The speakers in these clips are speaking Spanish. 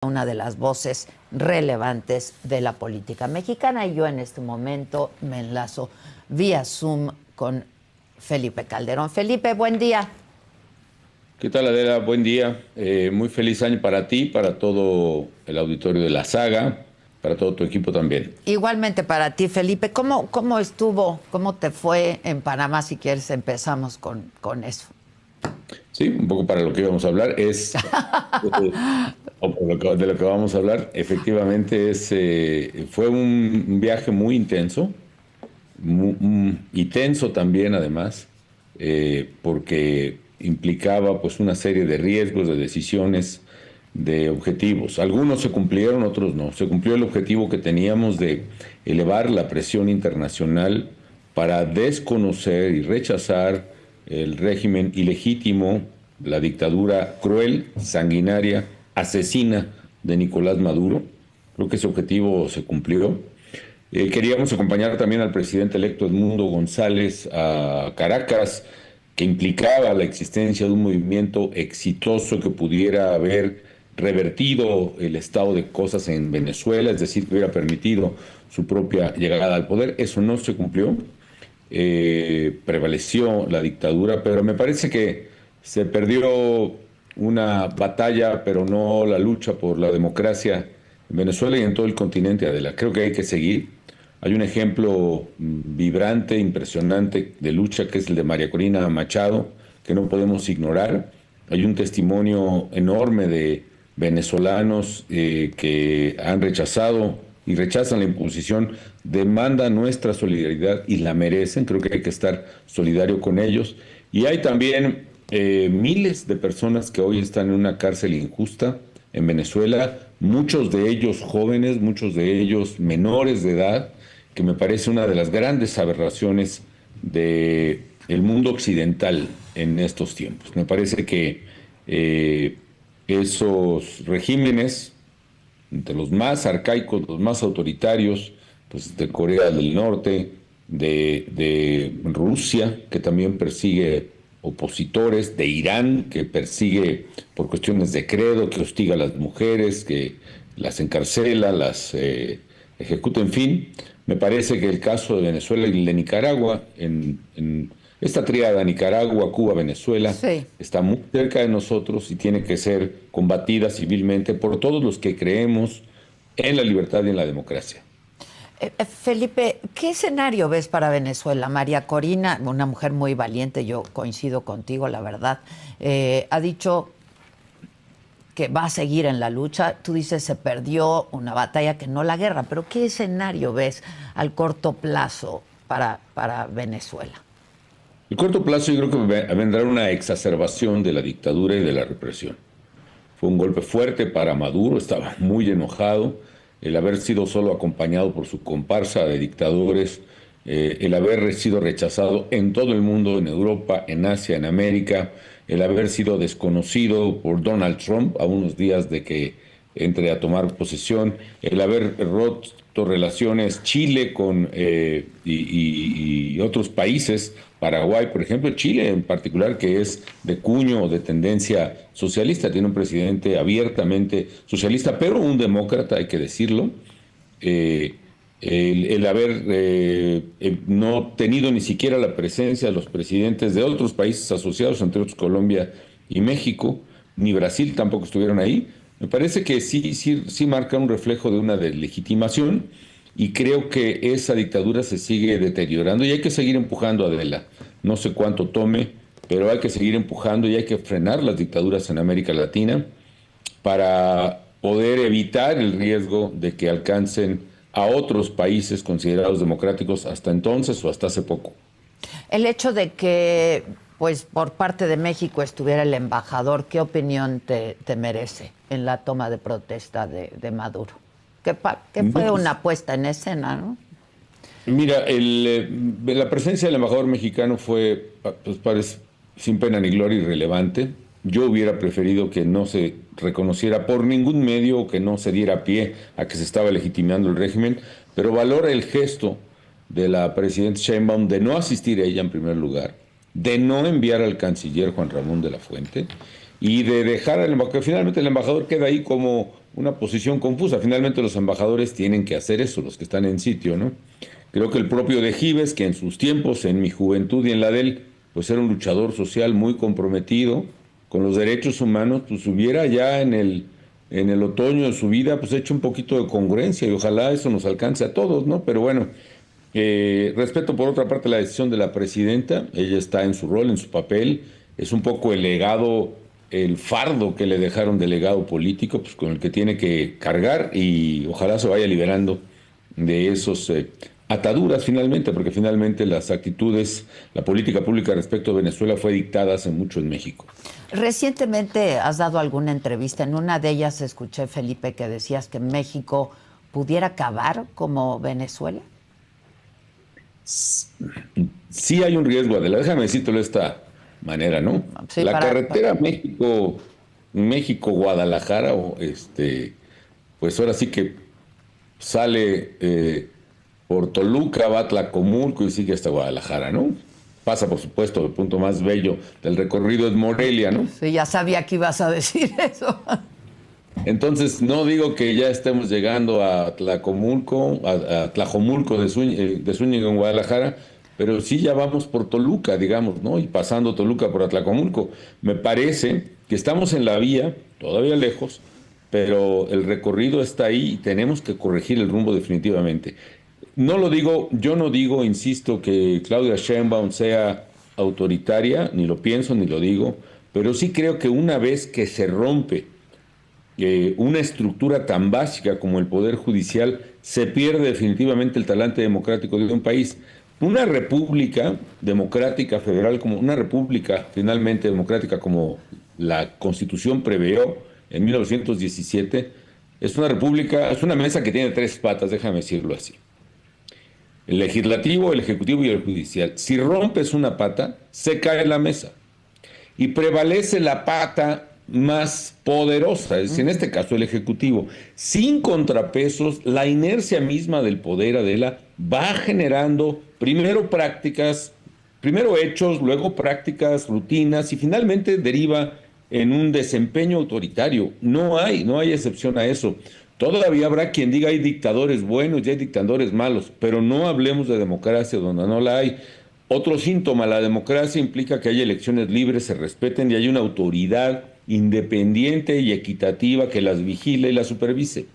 una de las voces relevantes de la política mexicana, y yo en este momento me enlazo vía Zoom con Felipe Calderón. Felipe, buen día. ¿Qué tal, Adela? Buen día. Muy feliz año para ti, para todo el auditorio de la saga, para todo tu equipo también. Igualmente para ti, Felipe. ¿Cómo estuvo, cómo te fue en Panamá? Si quieres empezamos con eso. Sí, un poco para lo que íbamos a hablar o por de lo que vamos a hablar, efectivamente fue un viaje muy intenso y tenso también además, porque implicaba pues una serie de riesgos, de decisiones, de objetivos. Algunos se cumplieron, otros no. Se cumplió el objetivo que teníamos de elevar la presión internacional para desconocer y rechazar el régimen ilegítimo, la dictadura cruel, sanguinaria, asesina de Nicolás Maduro. Creo que ese objetivo se cumplió. Queríamos acompañar también al presidente electo Edmundo González a Caracas, que implicaba la existencia de un movimiento exitoso que pudiera haber revertido el estado de cosas en Venezuela, es decir, que hubiera permitido su propia llegada al poder. Eso no se cumplió. Prevaleció la dictadura, pero me parece que se perdió una batalla, pero no la lucha por la democracia en Venezuela y en todo el continente, Adela. Creo que hay que seguir. Hay un ejemplo vibrante, impresionante de lucha, que es el de María Corina Machado, que no podemos ignorar. Hay un testimonio enorme de venezolanos que han rechazado y rechazan la imposición, demandan nuestra solidaridad y la merecen. Creo que hay que estar solidario con ellos. Y hay también miles de personas que hoy están en una cárcel injusta en Venezuela, muchos de ellos jóvenes, muchos de ellos menores de edad, que me parece una de las grandes aberraciones del mundo occidental en estos tiempos. Me parece que esos regímenes, entre los más arcaicos, los más autoritarios, pues de Corea del Norte, de Rusia, que también persigue opositores, de Irán, que persigue por cuestiones de credo, que hostiga a las mujeres, que las encarcela, las ejecuta, en fin. Me parece que el caso de Venezuela y el de Nicaragua, en esta tríada Nicaragua, Cuba, Venezuela, Sí. está muy cerca de nosotros y tiene que ser combatida civilmente por todos los que creemos en la libertad y en la democracia. Felipe, ¿qué escenario ves para Venezuela? María Corina, una mujer muy valiente, yo coincido contigo, la verdad, ha dicho que va a seguir en la lucha. Tú dices se perdió una batalla, que no la guerra, pero ¿qué escenario ves al corto plazo para Venezuela? El corto plazo yo creo que vendrá una exacerbación de la dictadura y de la represión. Fue un golpe fuerte para Maduro, estaba muy enojado. El haber sido solo acompañado por su comparsa de dictadores, el haber sido rechazado en todo el mundo, en Europa, en Asia, en América, el haber sido desconocido por Donald Trump a unos días de que entre a tomar posesión, el haber roto relaciones Chile y otros países, Paraguay, por ejemplo, Chile en particular, que es de cuño o de tendencia socialista, tiene un presidente abiertamente socialista, pero un demócrata, hay que decirlo. Eh, el haber no tenido ni siquiera la presencia de los presidentes de otros países asociados, entre otros Colombia y México, ni Brasil tampoco estuvieron ahí. Me parece que sí marca un reflejo de una deslegitimación y creo que esa dictadura se sigue deteriorando y hay que seguir empujando, Adela. No sé cuánto tome, pero hay que seguir empujando y hay que frenar las dictaduras en América Latina para poder evitar el riesgo de que alcancen a otros países considerados democráticos hasta entonces o hasta hace poco. El hecho de que, pues, por parte de México estuviera el embajador, ¿qué opinión te merece en la toma de protesta de Maduro? Que No, fue pues, una puesta en escena, ¿no? mira, la presencia del embajador mexicano fue, pues parece, sin pena ni gloria, irrelevante. Yo hubiera preferido que no se reconociera por ningún medio o que no se diera pie a que se estaba legitimando el régimen, pero valora el gesto de la presidenta Sheinbaum de no asistir a ella en primer lugar, de no enviar al canciller Juan Ramón de la Fuente y de dejar al embajador, que finalmente el embajador queda ahí como una posición confusa. Finalmente los embajadores tienen que hacer eso, los que están en sitio, ¿no? Creo que el propio de Gives, que en sus tiempos, en mi juventud y en la de él, pues era un luchador social muy comprometido con los derechos humanos, pues hubiera ya en el otoño de su vida, pues hecho un poquito de congruencia y ojalá eso nos alcance a todos, ¿no? Pero bueno, respeto por otra parte la decisión de la presidenta, ella está en su rol, en su papel, es un poco el legado, el fardo que le dejaron de legado político, pues con el que tiene que cargar y ojalá se vaya liberando de esos ataduras finalmente, porque finalmente las actitudes, la política pública respecto a Venezuela fue dictada hace mucho en México. Recientemente has dado alguna entrevista, en una de ellas escuché, Felipe, que decías que México pudiera acabar como Venezuela. Sí hay un riesgo, Adela, déjame decírtelo de esta manera, ¿no? Sí, La carretera México-Guadalajara, pues ahora sí que sale por Toluca, va a Tlacomulco y sigue hasta Guadalajara, ¿no? Pasa, por supuesto, el punto más bello del recorrido es Morelia, ¿no? Sí, ya sabía que ibas a decir eso. Entonces, no digo que ya estemos llegando a Tlacomulco, a Tlajomulco de Zúñiga en Guadalajara, pero sí ya vamos por Toluca, digamos, ¿no? Y pasando Toluca por Atlacomulco. Me parece que estamos en la vía, todavía lejos, pero el recorrido está ahí y tenemos que corregir el rumbo definitivamente. No lo digo, yo no digo, insisto, que Claudia Sheinbaum sea autoritaria, ni lo pienso ni lo digo, pero sí creo que una vez que se rompe una estructura tan básica como el Poder Judicial, se pierde definitivamente el talante democrático de un país. Una república democrática federal, como una república finalmente democrática como la Constitución preveó en 1917, es una república, es una mesa que tiene tres patas, déjame decirlo así. El legislativo, el ejecutivo y el judicial. Si rompes una pata, se cae la mesa y prevalece la pata más poderosa, es decir, en este caso el Ejecutivo. Sin contrapesos, la inercia misma del poder, Adela, va generando primero prácticas, primero hechos, luego prácticas, rutinas y finalmente deriva en un desempeño autoritario. No hay excepción a eso. Todavía habrá quien diga hay dictadores buenos y hay dictadores malos, pero no hablemos de democracia donde no la hay. Otro síntoma, la democracia implica que haya elecciones libres, se respeten y hay una autoridad independiente y equitativa que las vigile y las supervise.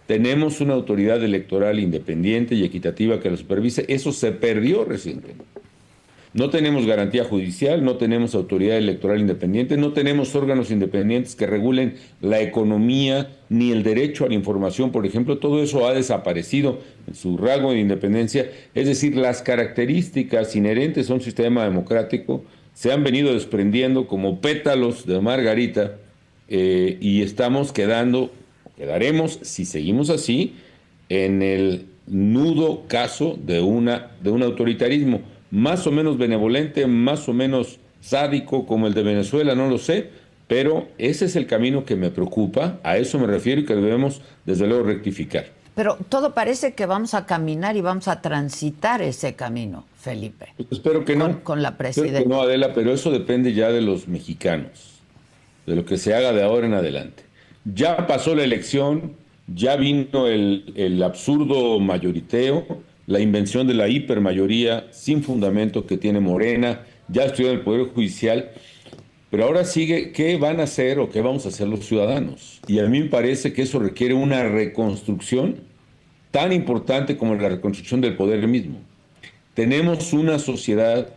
Tenemos una autoridad electoral independiente y equitativa que las supervise. Eso se perdió recientemente. No tenemos garantía judicial, no tenemos autoridad electoral independiente, no tenemos órganos independientes que regulen la economía ni el derecho a la información, por ejemplo. Todo eso ha desaparecido en su rango de independencia. Es decir, las características inherentes a un sistema democrático se han venido desprendiendo como pétalos de margarita y estamos quedaremos, si seguimos así, en el nudo caso de un autoritarismo más o menos benevolente, más o menos sádico como el de Venezuela, no lo sé, pero ese es el camino que me preocupa, a eso me refiero y que debemos desde luego rectificar. Pero todo parece que vamos a caminar y vamos a transitar ese camino, Felipe. Pues espero que no. Con la presidenta. Espero que no, Adela, pero eso depende ya de los mexicanos, de lo que se haga de ahora en adelante. Ya pasó la elección, ya vino el absurdo mayoriteo, la invención de la hipermayoría sin fundamento que tiene Morena, ya estudió el Poder Judicial, pero ahora sigue qué van a hacer o qué vamos a hacer los ciudadanos. Y a mí me parece que eso requiere una reconstrucción tan importante como la reconstrucción del poder mismo. Tenemos una sociedad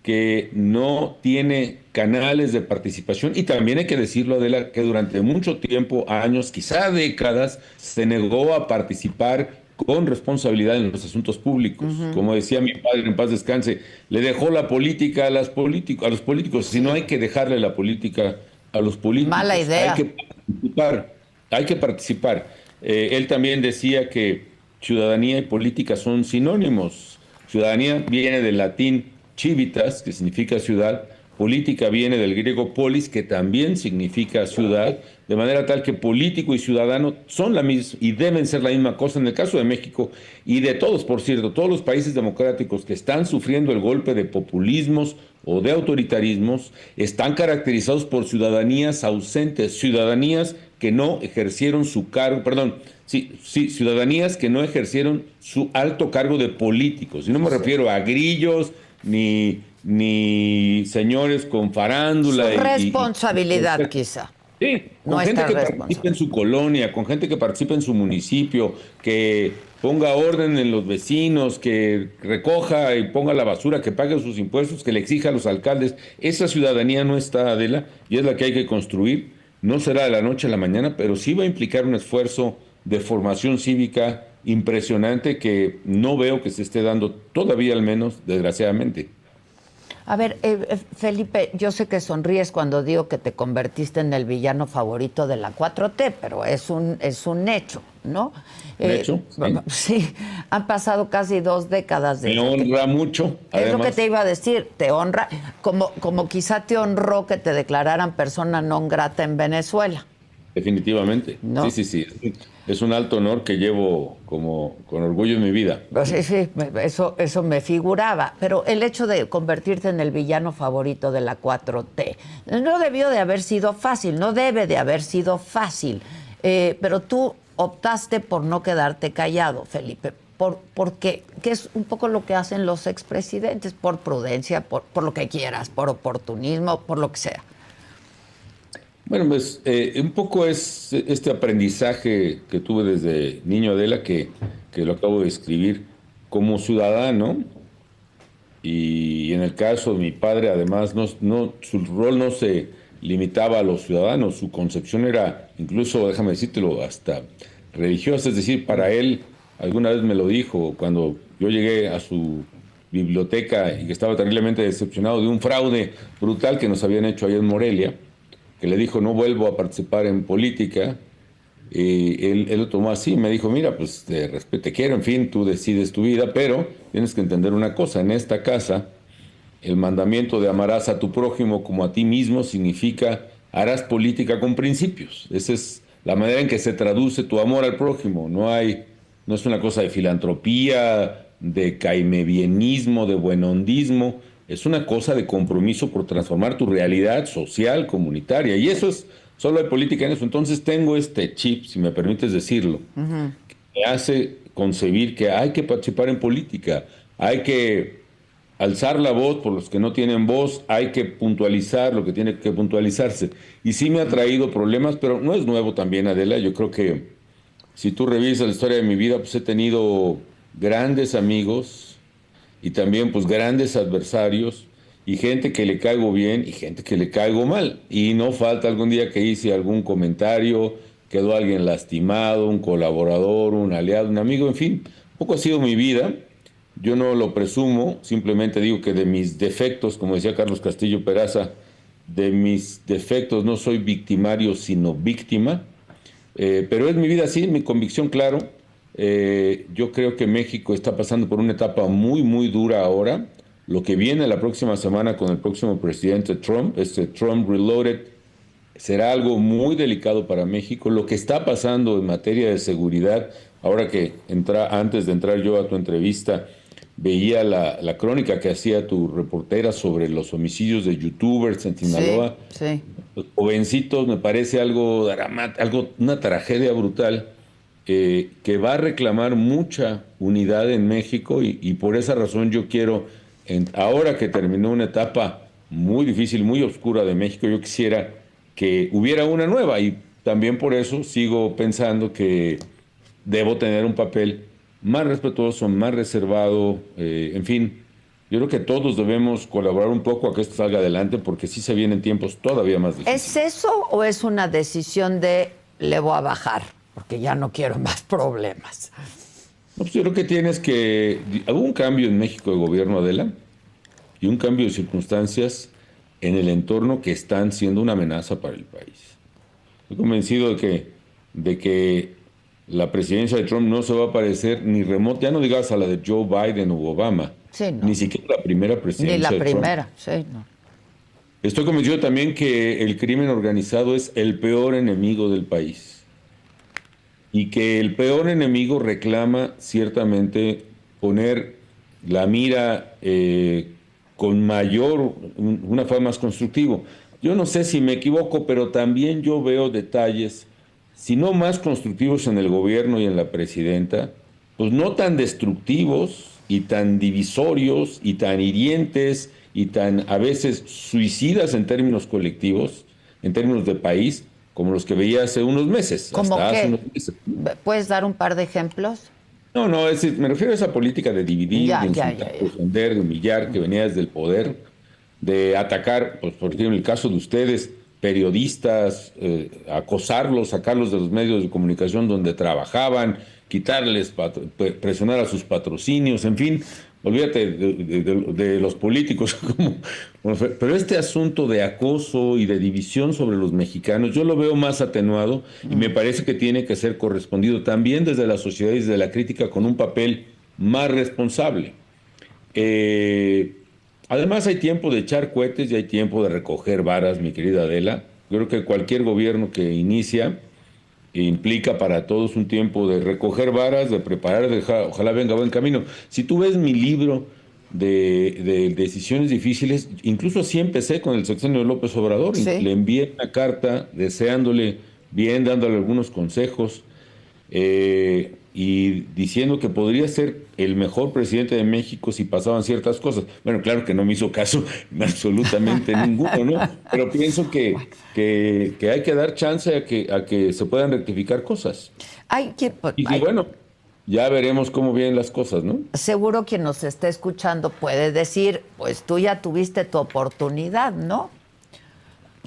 que no tiene canales de participación y también hay que decirlo, Adela, que durante mucho tiempo, años, quizá décadas, se negó a participar con responsabilidad en los asuntos públicos. Como decía mi padre, en paz descanse, le dejó la política a los políticos, si no hay que dejarle la política a los políticos. Mala idea. Hay que participar. Él también decía que ciudadanía y política son sinónimos. Ciudadanía viene del latín civitas, que significa ciudad, política viene del griego polis, que también significa ciudad, de manera tal que político y ciudadano son la misma y deben ser la misma cosa en el caso de México y de todos, por cierto, todos los países democráticos que están sufriendo el golpe de populismos o de autoritarismos están caracterizados por ciudadanías ausentes, ciudadanías que no ejercieron su cargo, perdón, sí, ciudadanías que no ejercieron su alto cargo de políticos. Y no me refiero a grillos ni señores con Su farándula responsabilidad, quizá. sí, con gente Nuestra que participe en responsabilidad. su colonia, con gente que participe en su municipio, que ponga orden en los vecinos, que recoja y ponga la basura, que pague sus impuestos, que le exija a los alcaldes. Esa ciudadanía no está, Adela, y es la que hay que construir. No será de la noche a la mañana, pero sí va a implicar un esfuerzo de formación cívica impresionante que no veo que se esté dando todavía, al menos, desgraciadamente. A ver, Felipe, yo sé que sonríes cuando digo que te convertiste en el villano favorito de la 4T, pero es un hecho, ¿no? ¿Un hecho? Sí. Sí, han pasado casi 2 décadas Me desde honra mucho, es lo que además, te iba a decir, te honra, como quizá te honró que te declararan persona non grata en Venezuela, definitivamente. ¿no? Sí, sí, sí. Es un alto honor que llevo como con orgullo en mi vida. Pues sí, sí, eso me figuraba, pero el hecho de convertirte en el villano favorito de la 4T no debió de haber sido fácil, no debe de haber sido fácil, pero tú optaste por no quedarte callado, Felipe. ¿Por qué? Que es un poco lo que hacen los expresidentes, por prudencia, por lo que quieras, por oportunismo, por lo que sea. Bueno, pues un poco es este aprendizaje que tuve desde niño, Adela, que lo acabo de escribir como ciudadano. Y en el caso de mi padre, además, su rol no se limitaba a los ciudadanos, su concepción era, incluso, déjame decírtelo, hasta religiosa. Es decir, para él, alguna vez me lo dijo, cuando yo llegué a su biblioteca y que estaba terriblemente decepcionado de un fraude brutal que nos habían hecho allá en Morelia, que le dijo, no vuelvo a participar en política. Él lo tomó así, me dijo, mira, pues te respeto, te quiero, en fin, tú decides tu vida, pero tienes que entender una cosa, en esta casa el mandamiento de amarás a tu prójimo como a ti mismo significa harás política con principios. Esa es la manera en que se traduce tu amor al prójimo. No es una cosa de filantropía, de caimebienismo, de buenondismo. Es una cosa de compromiso por transformar tu realidad social, comunitaria. Y eso es, solo hay política en eso. Entonces tengo este chip, si me permites decirlo, que me hace concebir que hay que participar en política, hay que alzar la voz por los que no tienen voz, hay que puntualizar lo que tiene que puntualizarse. Y sí me ha traído problemas, pero no es nuevo también, Adela. Yo creo que si tú revisas la historia de mi vida, pues he tenido grandes amigos y también pues grandes adversarios y gente que le caigo bien y gente que le caigo mal. Y no falta algún día que hice algún comentario, quedó alguien lastimado, un colaborador, un aliado, un amigo, en fin, poco ha sido mi vida. Yo no lo presumo, simplemente digo que de mis defectos, como decía Carlos Castillo Peraza, de mis defectos no soy victimario, sino víctima. Pero es mi vida así, mi convicción, claro. Yo creo que México está pasando por una etapa muy, muy dura ahora. Lo que viene la próxima semana con el próximo presidente Trump, este Trump Reloaded, será algo muy delicado para México. Lo que está pasando en materia de seguridad, ahora que antes de entrar yo a tu entrevista, veía la crónica que hacía tu reportera sobre los homicidios de youtubers en Sí, Sinaloa. sí. Los jovencitos, me parece algo dramático, una tragedia brutal que va a reclamar mucha unidad en México y por esa razón yo quiero, ahora que terminó una etapa muy difícil, muy oscura de México, yo quisiera que hubiera una nueva y también por eso sigo pensando que debo tener un papel más respetuoso, más reservado, en fin. Yo creo que todos debemos colaborar un poco a que esto salga adelante porque sí se vienen tiempos todavía más ¿Es difíciles. eso o es una decisión de le voy a bajar? Porque ya no quiero más problemas. No, pues yo creo que tienes que... Hubo un cambio en México de gobierno, Adela, y un cambio de circunstancias en el entorno que están siendo una amenaza para el país. Estoy convencido de que la presidencia de Trump no se va a parecer ni remota, ya no digas a la de Joe Biden o Obama, Sí, ni no. siquiera la primera Ni la presidencia de Trump. primera, sí, no. Estoy convencido también que el crimen organizado es el peor enemigo del país y que el peor enemigo reclama ciertamente poner la mira con una forma más constructivo. Yo no sé si me equivoco, pero también yo veo detalles si no más constructivos en el gobierno y en la presidenta, pues no tan destructivos y tan divisorios y tan hirientes y tan a veces suicidas en términos colectivos, en términos de país, como los que veía hace unos meses, ¿Cómo hasta hace qué? unos meses. ¿Puedes dar un par de ejemplos? No, no, es decir, me refiero a esa política de dividir, Ya, de ya, ya, insultar, de ya. ofender, de humillar, que venía desde el poder, de atacar, pues por ejemplo, en el caso de ustedes, periodistas, acosarlos, sacarlos de los medios de comunicación donde trabajaban, quitarles, presionar a sus patrocinios, en fin, olvídate de los políticos, pero este asunto de acoso y de división sobre los mexicanos, yo lo veo más atenuado y me parece que tiene que ser correspondido también desde la sociedad y desde la crítica con un papel más responsable. Eh, Además hay tiempo de echar cohetes y hay tiempo de recoger varas, mi querida Adela. Yo creo que cualquier gobierno que inicia implica para todos un tiempo de recoger varas, de preparar, ojalá venga buen camino. Si tú ves mi libro de decisiones difíciles, incluso así empecé con el sexenio de López Obrador, Sí. le envié una carta deseándole bien, dándole algunos consejos y diciendo que podría ser el mejor presidente de México si pasaban ciertas cosas. Bueno, claro que no me hizo caso absolutamente ninguno, ¿no? Pero pienso que hay que dar chance a que se puedan rectificar cosas. Y que bueno, ya veremos cómo vienen las cosas, ¿no? Seguro quien nos esté escuchando puede decir, pues tú ya tuviste tu oportunidad, ¿no?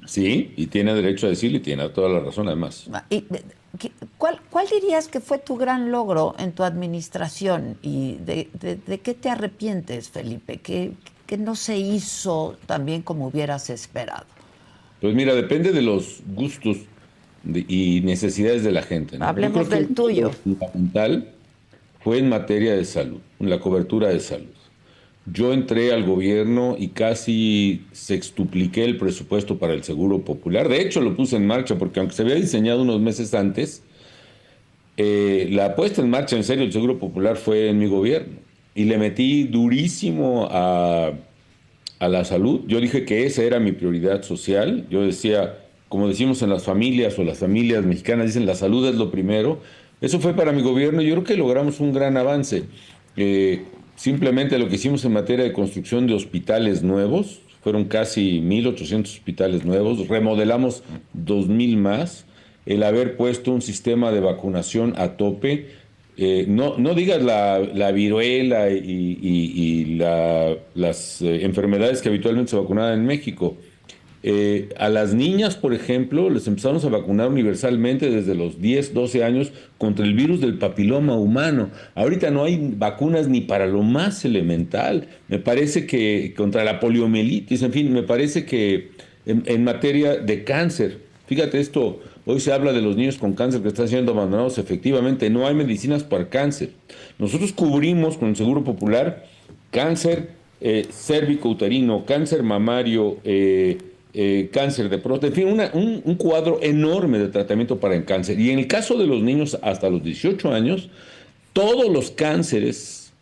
Sí, y tiene derecho a decirlo y tiene toda la razón además. Y, ¿cuál dirías que fue tu gran logro en tu administración y de qué te arrepientes, Felipe? ¿Qué no se hizo tan bien como hubieras esperado? Pues mira, depende de los gustos y necesidades de la gente, ¿no? Yo Hablemos creo que del un logro tuyo. fundamental fue en materia de salud, en la cobertura de salud. Yo entré al gobierno y casi sextupliqué el presupuesto para el Seguro Popular. De hecho, lo puse en marcha porque aunque se había diseñado unos meses antes, la puesta en marcha en serio del Seguro Popular fue en mi gobierno. Y le metí durísimo a la salud. Yo dije que esa era mi prioridad social. Yo decía, como decimos en las familias o las familias mexicanas, dicen la salud es lo primero. Eso fue para mi gobierno y yo creo que logramos un gran avance. Simplemente lo que hicimos en materia de construcción de hospitales nuevos, fueron casi 1,800 hospitales nuevos, remodelamos 2,000 más, el haber puesto un sistema de vacunación a tope, no digas la viruela y las enfermedades que habitualmente se vacunaban en México. A las niñas, por ejemplo, les empezamos a vacunar universalmente desde los 10, 12 años contra el virus del papiloma humano. Ahorita no hay vacunas ni para lo más elemental. Me parece que contra la poliomielitis, en fin, me parece que en materia de cáncer, fíjate esto, hoy se habla de los niños con cáncer que están siendo abandonados. Efectivamente, no hay medicinas para cáncer. Nosotros cubrimos con el Seguro Popular cáncer cérvico-uterino, cáncer mamario, cáncer de próstata, en fin, un cuadro enorme de tratamiento para el cáncer. Y en el caso de los niños hasta los 18 años, todos los cánceres,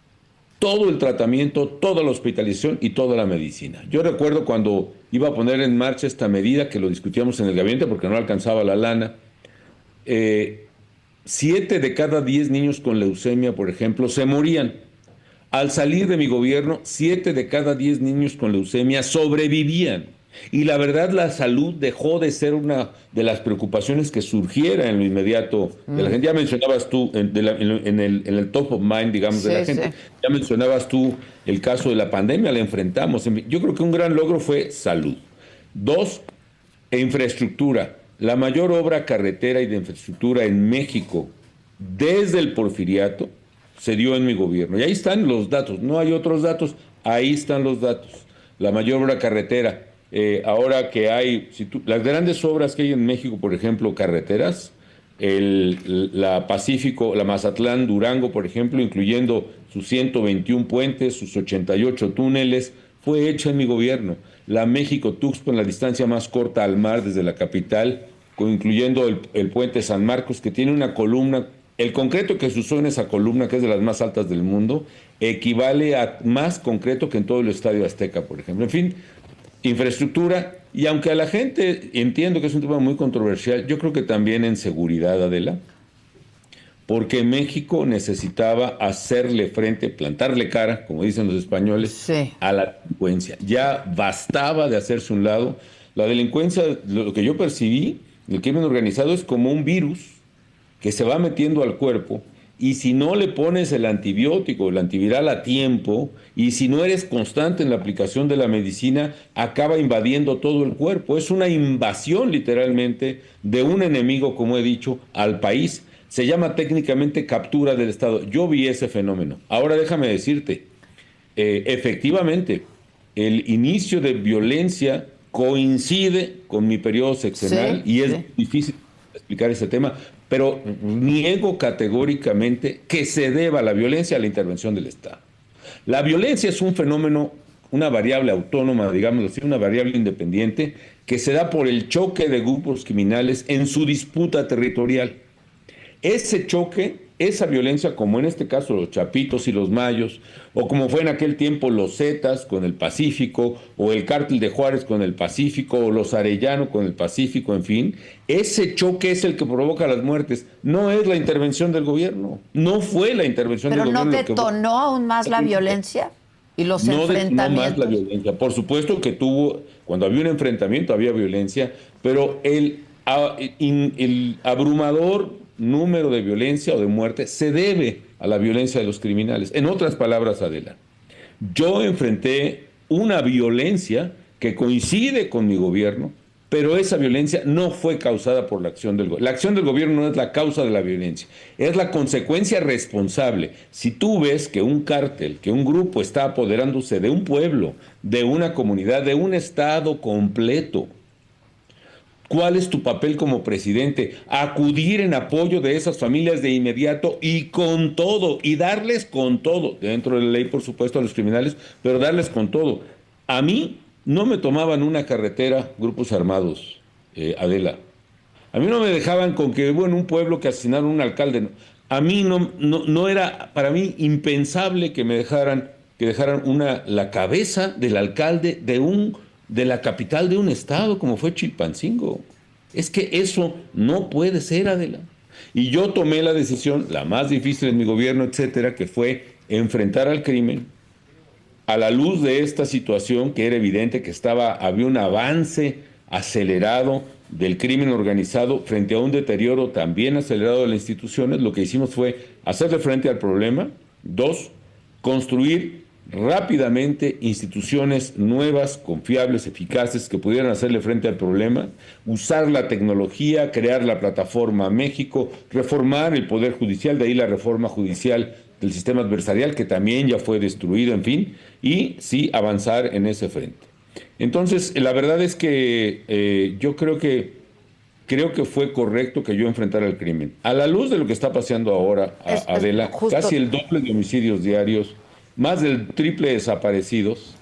todo el tratamiento, toda la hospitalización y toda la medicina. Yo recuerdo cuando iba a poner en marcha esta medida, que lo discutíamos en el gabinete porque no alcanzaba la lana, 7 de cada 10 niños con leucemia, por ejemplo, se morían. Al salir de mi gobierno, 7 de cada 10 niños con leucemia sobrevivían. Y la verdad, la salud dejó de ser una de las preocupaciones que surgiera en lo inmediato de la gente. Ya mencionabas tú, en el top of mind, digamos, de la Sí, sí. gente, ya mencionabas tú el caso de la pandemia, la enfrentamos. Yo creo que un gran logro fue salud. Dos, infraestructura. La mayor obra carretera y de infraestructura en México desde el Porfiriato se dio en mi gobierno. Y ahí están los datos, no hay otros datos, ahí están los datos. La mayor obra carretera, ahora que hay, las grandes obras que hay en México, por ejemplo, carreteras, la Pacífico, la Mazatlán, Durango, por ejemplo, incluyendo sus 121 puentes, sus 88 túneles, fue hecha en mi gobierno. La México-Tuxpan, la distancia más corta al mar desde la capital, incluyendo el puente San Marcos, que tiene una columna. El concreto que se usó en esa columna, que es de las más altas del mundo, equivale a más concreto que en todo el Estadio Azteca, por ejemplo. En fin, infraestructura, Y aunque a la gente entiendo que es un tema muy controversial, yo creo que también en seguridad, Adela, porque México necesitaba hacerle frente, plantarle cara, como dicen los españoles, Sí. a la delincuencia. Ya bastaba de hacerse un lado. La delincuencia, lo que yo percibí, el crimen organizado es como un virus que se va metiendo al cuerpo y si no le pones el antibiótico, el antiviral a tiempo, y si no eres constante en la aplicación de la medicina, acaba invadiendo todo el cuerpo. Es una invasión literalmente de un enemigo, como he dicho, al país. Se llama técnicamente captura del Estado. Yo vi ese fenómeno. Ahora déjame decirte, efectivamente, el inicio de violencia coincide con mi periodo Sí, sexenal y es sí. difícil explicar ese tema, pero niego categóricamente que se deba la violencia a la intervención del Estado. La violencia es un fenómeno, una variable autónoma, digamos así, una variable independiente que se da por el choque de grupos criminales en su disputa territorial. Ese choque, esa violencia, como en este caso los Chapitos y los Mayos, o como fue en aquel tiempo los Zetas con el Pacífico, o el Cártel de Juárez con el Pacífico, o los Arellano con el Pacífico, en fin, ese choque es el que provoca las muertes, no es la intervención del gobierno, no fue la intervención del Pero ¿no gobierno lo que detonó aún más la violencia y los no detonó más la enfrentamientos? violencia. Por supuesto que tuvo, cuando había un enfrentamiento había violencia, pero el abrumador número de violencia o de muerte se debe a la violencia de los criminales. En otras palabras, Adela, yo enfrenté una violencia que coincide con mi gobierno, pero esa violencia no fue causada por la acción del gobierno. La acción del gobierno no es la causa de la violencia, es la consecuencia responsable. Si tú ves que un cártel, que un grupo está apoderándose de un pueblo, de una comunidad, de un estado completo, ¿cuál es tu papel como presidente? Acudir en apoyo de esas familias de inmediato y con todo, y darles con todo, dentro de la ley, por supuesto, a los criminales, pero darles con todo. A mí no me tomaban una carretera grupos armados, Adela. A mí no me dejaban con que hubo en un pueblo que asesinaron a un alcalde. A mí no era, para mí, impensable que me dejaran, que dejaran la cabeza del alcalde de la capital de un estado, como fue Chilpancingo. Es que eso no puede ser, Adela. Y yo tomé la decisión, la más difícil en mi gobierno, etcétera, que fue enfrentar al crimen, a la luz de esta situación que era evidente que había un avance acelerado del crimen organizado frente a un deterioro también acelerado de las instituciones. Lo que hicimos fue hacerle frente al problema. Dos, construir rápidamente instituciones nuevas, confiables, eficaces, que pudieran hacerle frente al problema, usar la tecnología, crear la plataforma México, reformar el Poder Judicial, de ahí la reforma judicial del sistema adversarial, que también ya fue destruido, en fin, y sí avanzar en ese frente. Entonces, la verdad es que creo que fue correcto que yo enfrentara el crimen. A la luz de lo que está pasando ahora, Es Adela, justo. casi el doble de homicidios diarios, más del triple de desaparecidos,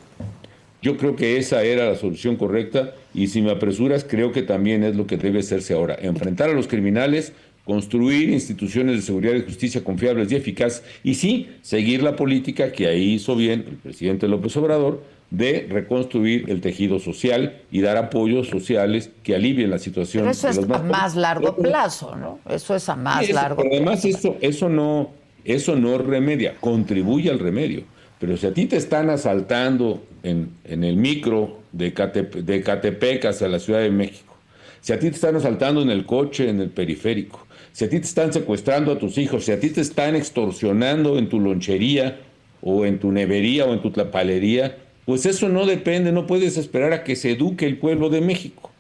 yo creo que esa era la solución correcta y si me apresuras, creo que también es lo que debe hacerse ahora. Enfrentar a los criminales, construir instituciones de seguridad y justicia confiables y eficaces y sí, seguir la política que ahí hizo bien el presidente López Obrador de reconstruir el tejido social y dar apoyos sociales que alivien la situación Pero eso de es los más a pobres. más largo plazo, ¿no? Eso es a Sí, más largo pero además plazo. eso no remedia, contribuye al remedio. Pero si a ti te están asaltando en el micro de Catepec hacia la Ciudad de México, si a ti te están asaltando en el coche, en el periférico, si a ti te están secuestrando a tus hijos, si a ti te están extorsionando en tu lonchería o en tu nevería o en tu tlapalería, pues eso no depende, no puedes esperar a que se eduque el pueblo de México.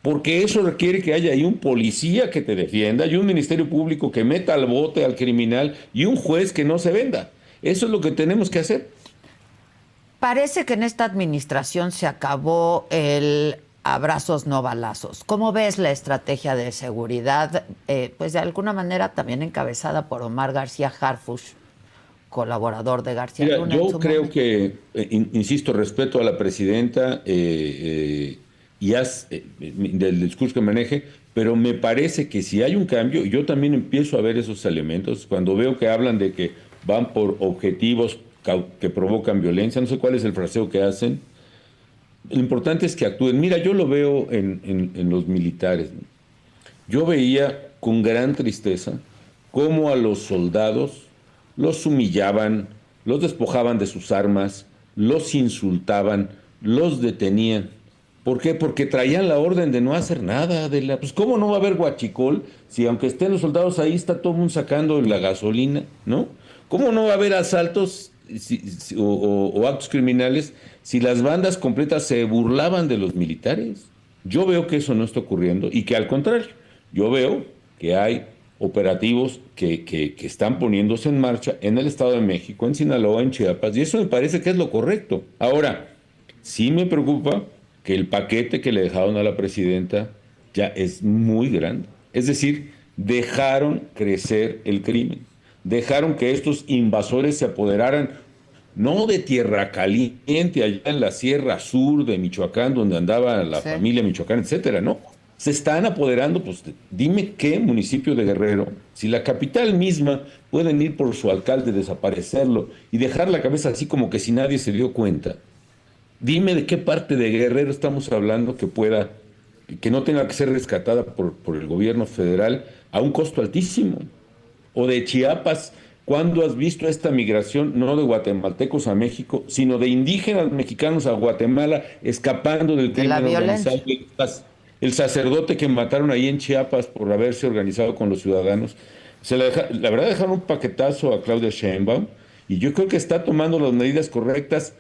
Porque eso requiere que haya ahí un policía que te defienda y un ministerio público que meta al bote al criminal y un juez que no se venda. Eso es lo que tenemos que hacer. Parece que en esta administración se acabó el abrazos no balazos. ¿Cómo ves la estrategia de seguridad? Pues de alguna manera también encabezada por Omar García Harfuch, colaborador de García Mira, Luna en yo su creo momento. que, insisto, respeto a la presidenta del discurso que maneje, pero me parece que si hay un cambio, yo también empiezo a ver esos elementos, cuando veo que hablan de que van por objetivos que provocan violencia, no sé cuál es el fraseo que hacen, Lo importante es que actúen. Mira, yo lo veo en los militares, ¿no? Yo veía con gran tristeza cómo a los soldados los humillaban, los despojaban de sus armas, los insultaban, los detenían. ¿Por qué? Porque traían la orden de no hacer nada. Pues ¿cómo no va a haber huachicol si aunque estén los soldados ahí está todo el mundo sacando la gasolina, ¿no? ¿Cómo no va a haber asaltos o actos criminales si las bandas completas se burlaban de los militares? Yo veo que eso no está ocurriendo y que al contrario, yo veo que hay operativos que están poniéndose en marcha en el Estado de México, en Sinaloa, en Chiapas, y eso me parece que es lo correcto. Ahora, sí me preocupa que el paquete que le dejaron a la presidenta ya es muy grande. Es decir, dejaron crecer el crimen, dejaron que estos invasores se apoderaran no de Tierra Caliente, allá en la Sierra Sur de Michoacán, donde andaba la Sí. familia Michoacán, etcétera, no. Se están apoderando, pues dime qué municipio de Guerrero, si la capital misma pueden ir por su alcalde, desaparecerlo y dejar la cabeza así como que si nadie se dio cuenta. Dime de qué parte de Guerrero estamos hablando que pueda, que no tenga que ser rescatada por el gobierno federal a un costo altísimo. O de Chiapas, ¿cuándo has visto esta migración, no de guatemaltecos a México, sino de indígenas mexicanos a Guatemala, escapando del De la crimen organizado? violencia. El sacerdote que mataron ahí en Chiapas por haberse organizado con los ciudadanos, la verdad dejaron un paquetazo a Claudia Sheinbaum y yo creo que está tomando las medidas correctas.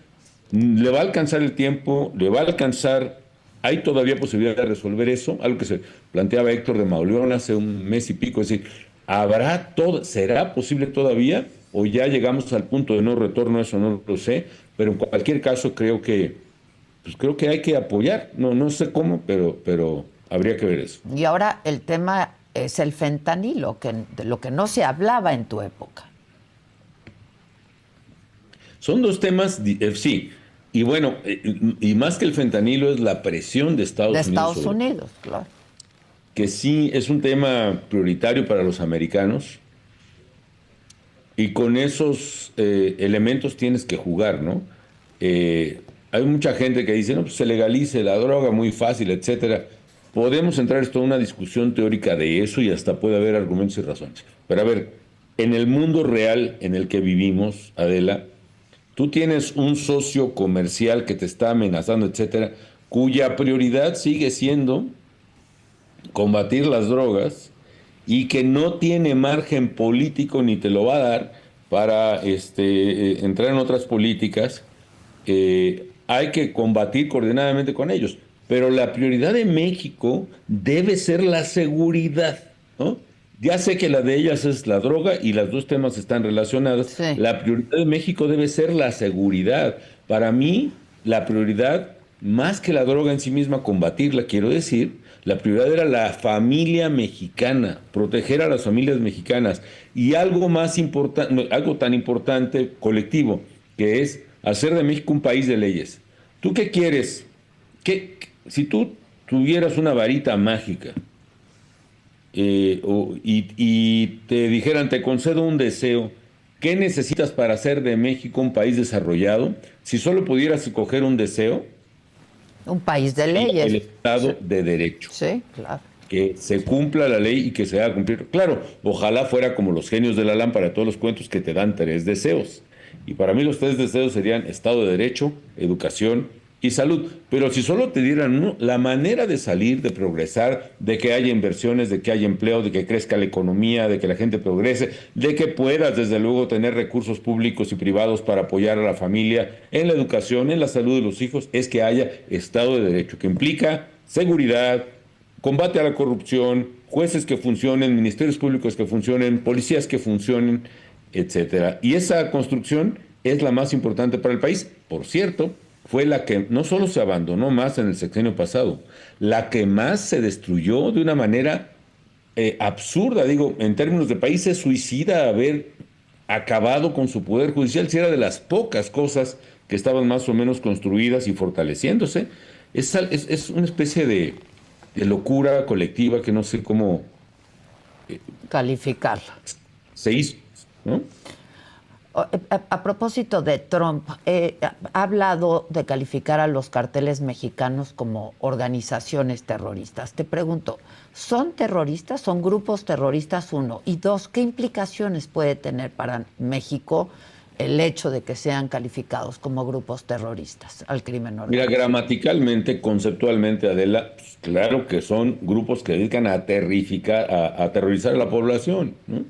Le va a alcanzar el tiempo, le va a alcanzar, hay todavía posibilidad de resolver eso, algo que se planteaba Héctor de Mauleón hace un mes y pico, es decir, será posible todavía o ya llegamos al punto de no retorno, eso no lo sé, pero en cualquier caso creo que hay que apoyar, no sé cómo, pero habría que ver eso. Y ahora el tema es el fentanilo, de lo que no se hablaba en tu época. Son dos temas, sí, y bueno, y más que el fentanilo es la presión de De Estados Unidos Estados sobre, Unidos, claro. que sí es un tema prioritario para los americanos y con esos elementos tienes que jugar, ¿no? Hay mucha gente que dice, no, pues se legalice la droga muy fácil, etcétera. Podemos entrar esto en una discusión teórica de eso y hasta puede haber argumentos y razones. Pero a ver, en el mundo real en el que vivimos, Adela, tú tienes un socio comercial que te está amenazando, etcétera, cuya prioridad sigue siendo combatir las drogas y que no tiene margen político ni te lo va a dar para entrar en otras políticas. Hay que combatir coordinadamente con ellos. Pero la prioridad de México debe ser la seguridad, ¿no? Ya sé que la de ellas es la droga y las dos temas están relacionados. Sí. La prioridad de México debe ser la seguridad. Para mí, la prioridad, más que la droga en sí misma, combatirla, quiero decir, la prioridad era la familia mexicana, proteger a las familias mexicanas. Y algo más importante, algo tan importante, colectivo, que es hacer de México un país de leyes. ¿Tú qué quieres? Si tú tuvieras una varita mágica y te dijeran, te concedo un deseo, ¿qué necesitas para hacer de México un país desarrollado? Si solo pudieras escoger un deseo, Un país de sería el leyes. Sí, Estado de Derecho, sí, claro. que se cumpla la ley y que se haga cumplir. Claro, ojalá fuera como los genios de la lámpara de todos los cuentos que te dan tres deseos. Y para mí los tres deseos serían Estado de Derecho, educación y salud. Pero si solo te dieran uno, la manera de salir, de progresar, de que haya inversiones, de que haya empleo, de que crezca la economía, de que la gente progrese, de que puedas desde luego tener recursos públicos y privados para apoyar a la familia en la educación, en la salud de los hijos, es que haya Estado de Derecho, que implica seguridad, combate a la corrupción, jueces que funcionen, ministerios públicos que funcionen, policías que funcionen, etcétera. Y esa construcción es la más importante para el país. Por cierto, fue la que no solo se abandonó más en el sexenio pasado, la que más se destruyó de una manera absurda, digo, en términos de países suicida haber acabado con su poder judicial, si era de las pocas cosas que estaban más o menos construidas y fortaleciéndose. Es una especie de locura colectiva que no sé cómo Calificarla. se hizo, ¿no? A propósito de Trump, ha hablado de calificar a los carteles mexicanos como organizaciones terroristas. Te pregunto, ¿son terroristas? ¿Son grupos terroristas? Uno. Y dos, ¿qué implicaciones puede tener para México el hecho de que sean calificados como grupos terroristas al crimen organizado? Mira, gramaticalmente, conceptualmente, Adela, pues, claro que son grupos que dedican a aterrorizar a la población, ¿no?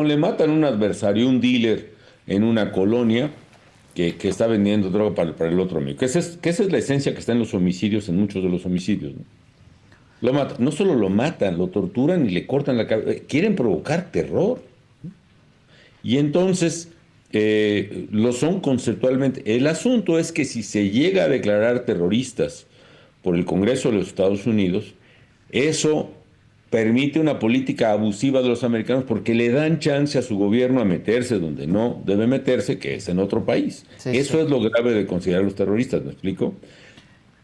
Le matan a un adversario, un dealer en una colonia que está vendiendo droga para el otro amigo. Que esa es la esencia que está en los homicidios, en muchos de los homicidios, ¿no? Lo matan. No solo lo matan, lo torturan y le cortan la cabeza. Quieren provocar terror. Y entonces lo son conceptualmente. El asunto es que si se llega a declarar terroristas por el Congreso de los Estados Unidos, eso permite una política abusiva de los americanos porque le dan chance a su gobierno a meterse donde no debe meterse, que es en otro país. Sí, Eso sí. es lo grave de considerar los terroristas, ¿me explico?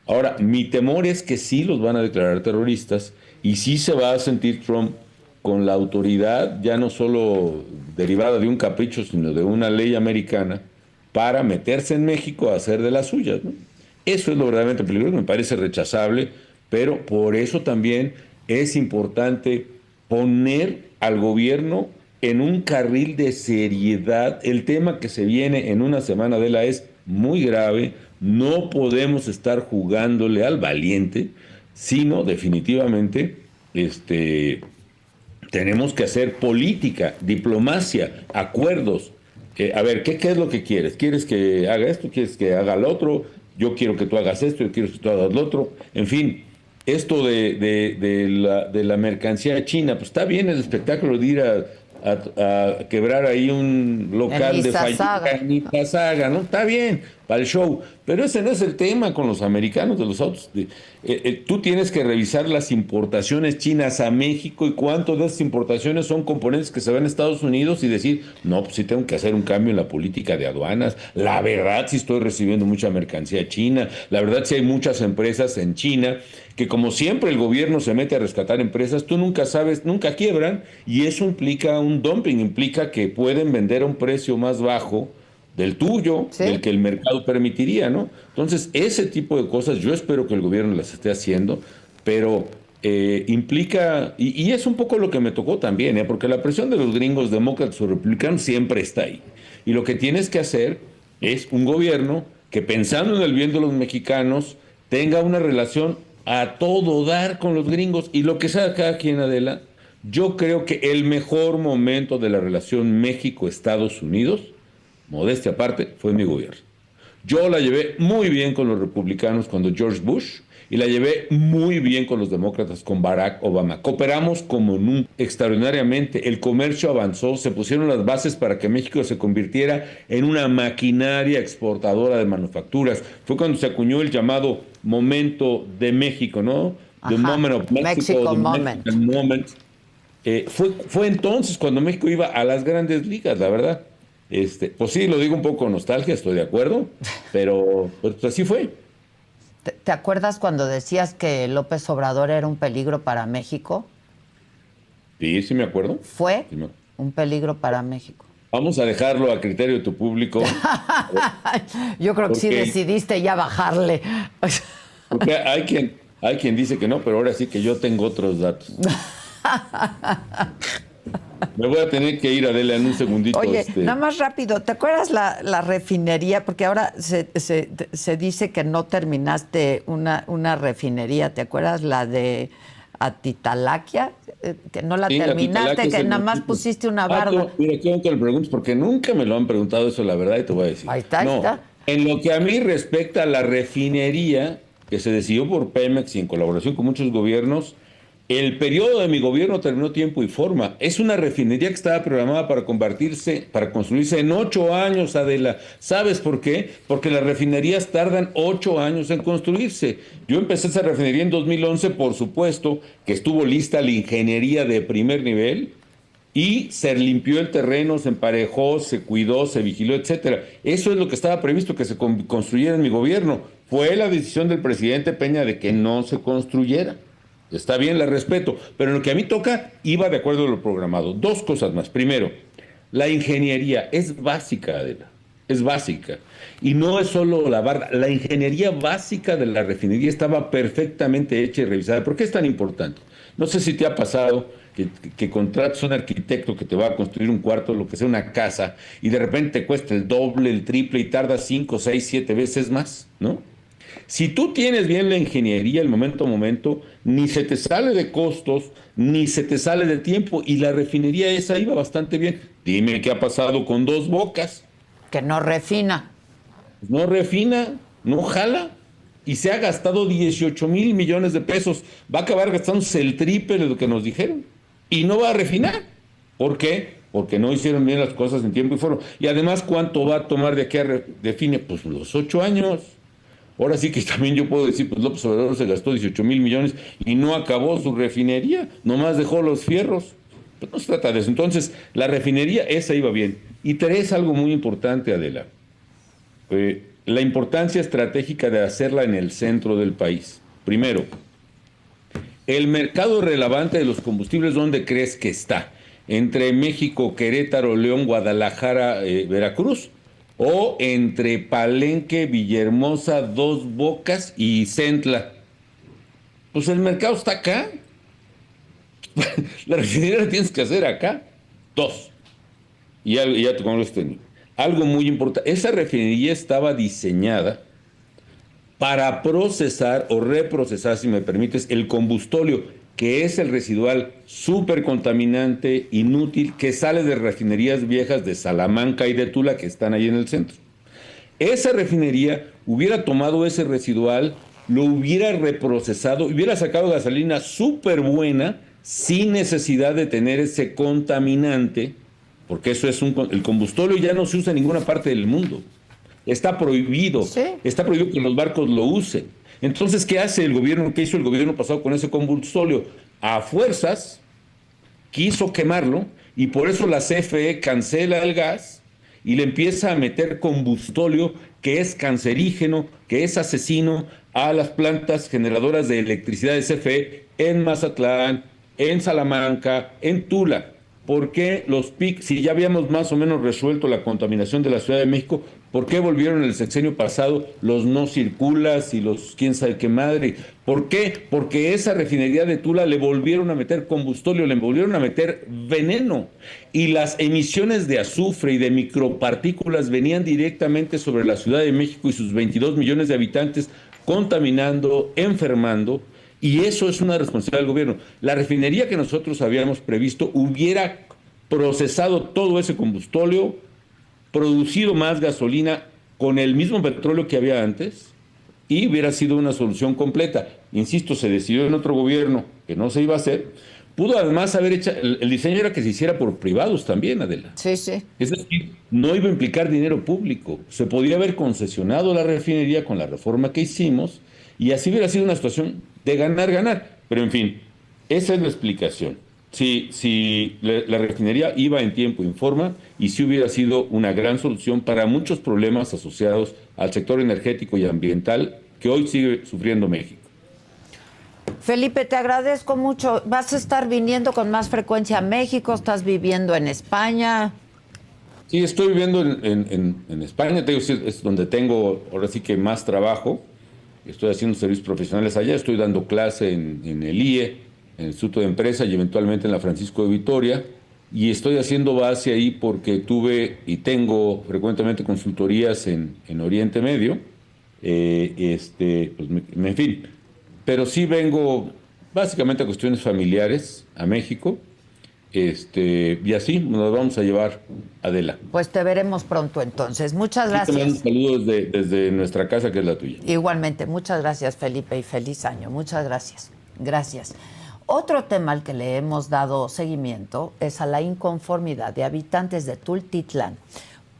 Ahora, mi temor es que sí los van a declarar terroristas y sí se va a sentir Trump con la autoridad, ya no solo derivada de un capricho, sino de una ley americana, para meterse en México a hacer de las suyas, ¿no? Eso es lo verdaderamente peligroso, me parece rechazable, pero por eso también es importante poner al gobierno en un carril de seriedad. El tema que se viene en una semana de la es muy grave. No podemos estar jugándole al valiente, sino definitivamente tenemos que hacer política, diplomacia, acuerdos. A ver, ¿qué es lo que quieres? ¿Quieres que haga esto? ¿Quieres que haga lo otro? Yo quiero que tú hagas esto, yo quiero que tú hagas lo otro. En fin, esto de la mercancía china, pues está bien el espectáculo de ir a quebrar ahí un local de Mississauga. fallita en Mississauga, ¿no? Está bien, para el show, pero ese no es el tema con los americanos de los autos. Tú tienes que revisar las importaciones chinas a México y cuánto de esas importaciones son componentes que se ven en Estados Unidos y decir, no, pues sí tengo que hacer un cambio en la política de aduanas. La verdad sí estoy recibiendo mucha mercancía china, la verdad sí hay muchas empresas en China que como siempre el gobierno se mete a rescatar empresas, tú nunca sabes, nunca quiebran y eso implica un dumping, implica que pueden vender a un precio más bajo del tuyo, Sí. del que el mercado permitiría, ¿no? Entonces, ese tipo de cosas yo espero que el gobierno las esté haciendo, pero implica, y es un poco lo que me tocó también, porque la presión de los gringos, demócratas o republicanos siempre está ahí. Y lo que tienes que hacer es un gobierno que pensando en el bien de los mexicanos tenga una relación a todo dar con los gringos y lo que sea cada quien, Adela. Yo creo que el mejor momento de la relación México-Estados Unidos, modestia aparte, fue mi gobierno. Yo la llevé muy bien con los republicanos cuando George Bush y la llevé muy bien con los demócratas con Barack Obama. Cooperamos como nunca, extraordinariamente. El comercio avanzó, se pusieron las bases para que México se convirtiera en una maquinaria exportadora de manufacturas. Fue cuando se acuñó el llamado momento de México, ¿no? The Ajá. Moment of Mexico, Mexico the Moment. Mexican Moment. Fue entonces cuando México iba a las grandes ligas, la verdad. Pues sí, lo digo un poco con nostalgia, estoy de acuerdo, pero pues así fue. ¿Te acuerdas cuando decías que López Obrador era un peligro para México? Sí, sí me acuerdo. Fue Sí un peligro para México. Vamos a dejarlo a criterio de tu público, Yo creo que sí porque, decidiste ya bajarle. porque hay quien dice que no, pero ahora sí que yo tengo otros datos. Me voy a tener que ir, Adela, en un segundito. Oye, nada más rápido, ¿te acuerdas la refinería? Porque ahora se dice que no terminaste una refinería, ¿te acuerdas la de Atitalaquia? Que no la Sí, terminaste, Atitalaquia es que el nada más municipio. pusiste una barda. Mira, quiero que le preguntes porque nunca me lo han preguntado eso, la verdad, y te voy a decir. Ahí está, ahí No, está. en lo que a mí respecta a la refinería, que se decidió por Pemex y en colaboración con muchos gobiernos, el periodo de mi gobierno terminó tiempo y forma. Es una refinería que estaba programada para construirse en 8 años, Adela. ¿Sabes por qué? Porque las refinerías tardan 8 años en construirse. Yo empecé esa refinería en 2011, por supuesto, que estuvo lista la ingeniería de primer nivel y se limpió el terreno, se emparejó, se cuidó, se vigiló, etcétera. Eso es lo que estaba previsto que se construyera en mi gobierno. Fue la decisión del presidente Peña de que no se construyera. Está bien, la respeto, pero en lo que a mí toca, iba de acuerdo a lo programado. Dos cosas más. Primero, La ingeniería es básica, Adela, es básica. Y no es solo la barra, la ingeniería básica de la refinería estaba perfectamente hecha y revisada. ¿Por qué es tan importante? No sé si te ha pasado que contratas a un arquitecto que te va a construir un cuarto, lo que sea, una casa, y de repente te cuesta el doble, el triple y tarda 5, 6, 7 veces más, ¿no? Si tú tienes bien la ingeniería, el momento a momento, ni se te sale de costos, ni se te sale de tiempo, y la refinería esa iba bastante bien. Dime qué ha pasado con Dos Bocas. Que no refina. No refina, no jala, y se ha gastado 18,000 millones de pesos. Va a acabar gastándose el triple de lo que nos dijeron, y no va a refinar. ¿Por qué? Porque no hicieron bien las cosas en tiempo y forma. Y además, ¿cuánto va a tomar de aquí a define? Pues los 8 años. Ahora sí que también yo puedo decir, pues López Obrador se gastó 18,000 millones y no acabó su refinería, nomás dejó los fierros. Pues no se trata de eso. Entonces, la refinería, esa iba bien. Y tres, algo muy importante, Adela. La importancia estratégica de hacerla en el centro del país. Primero, el mercado relevante de los combustibles, ¿dónde crees que está? ¿Entre México, Querétaro, León, Guadalajara, Veracruz? ¿O entre Palenque, Villahermosa, Dos Bocas y Centla? Pues el mercado está acá. La refinería la tienes que hacer acá. Dos. Y ya te conozco. Algo muy importante. Esa refinería estaba diseñada para procesar o reprocesar, si me permites, el combustóleo, que es el residual súper contaminante, inútil, que sale de refinerías viejas de Salamanca y de Tula, que están ahí en el centro. Esa refinería hubiera tomado ese residual, lo hubiera reprocesado, hubiera sacado gasolina súper buena, sin necesidad de tener ese contaminante, porque eso es el combustóleo ya no se usa en ninguna parte del mundo. Sí. Está prohibido que los barcos lo usen. Entonces, ¿qué hace el gobierno? ¿Qué hizo el gobierno pasado con ese combustóleo? A fuerzas quiso quemarlo y por eso la CFE cancela el gas y le empieza a meter combustóleo que es cancerígeno, que es asesino a las plantas generadoras de electricidad de CFE en Mazatlán, en Salamanca, en Tula. ¿Por qué los PIC, si ya habíamos más o menos resuelto la contaminación de la Ciudad de México, por qué volvieron el sexenio pasado los no circulas y los quién sabe qué madre? ¿Por qué? Porque esa refinería de Tula le volvieron a meter combustóleo, le volvieron a meter veneno. Y las emisiones de azufre y de micropartículas venían directamente sobre la Ciudad de México y sus 22 millones de habitantes, contaminando, enfermando. Y eso es una responsabilidad del gobierno. La refinería que nosotros habíamos previsto hubiera procesado todo ese combustóleo, producido más gasolina con el mismo petróleo que había antes y hubiera sido una solución completa. Insisto, se decidió en otro gobierno que no se iba a hacer. Pudo además haber hecho, el diseño era que se hiciera por privados también, Adela. Sí, sí. Es decir, no iba a implicar dinero público. Se podía haber concesionado la refinería con la reforma que hicimos y así hubiera sido una situación de ganar, ganar. Pero en fin, esa es la explicación. Si la refinería iba en tiempo y forma y si hubiera sido una gran solución para muchos problemas asociados al sector energético y ambiental que hoy sigue sufriendo México. Felipe, te agradezco mucho. ¿Vas a estar viniendo con más frecuencia a México? ¿Estás viviendo en España? Sí, estoy viviendo en España, es donde tengo ahora sí que más trabajo. Estoy haciendo servicios profesionales allá, estoy dando clase en el IE, en el Instituto de Empresa y eventualmente en la Francisco de Vitoria. Y estoy haciendo base ahí porque tuve y tengo frecuentemente consultorías en Oriente Medio. Pues, en fin, pero sí vengo básicamente a cuestiones familiares a México. Y así nos vamos a llevar, Adela. Pues te veremos pronto entonces. Muchas Sí, te mando gracias. saludos desde nuestra casa, que es la tuya. Igualmente, muchas gracias, Felipe, y feliz año. Muchas gracias. Gracias. Otro tema al que le hemos dado seguimiento es a la inconformidad de habitantes de Tultitlán,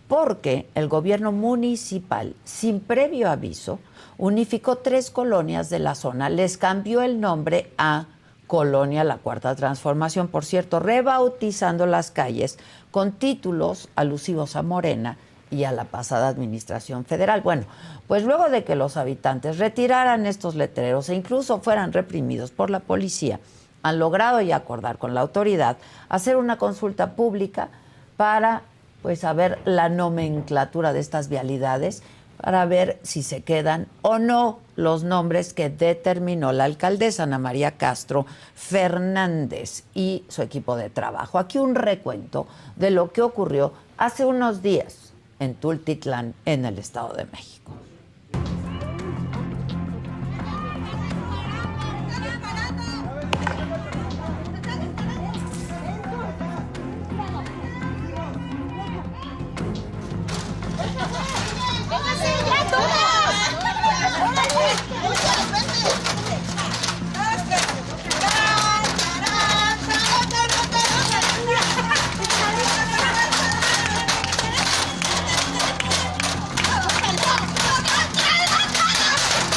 porque el gobierno municipal, sin previo aviso, unificó 3 colonias de la zona, les cambió el nombre a Colonia La Cuarta Transformación, por cierto, rebautizando las calles con títulos alusivos a Morena y a la pasada administración federal. Bueno, pues luego de que los habitantes retiraran estos letreros e incluso fueran reprimidos por la policía, han logrado ya acordar con la autoridad hacer una consulta pública para pues saber la nomenclatura de estas vialidades, para ver si se quedan o no los nombres que determinó la alcaldesa Ana María Castro Fernández y su equipo de trabajo. Aquí un recuento de lo que ocurrió hace unos días en Tultitlán, en el Estado de México.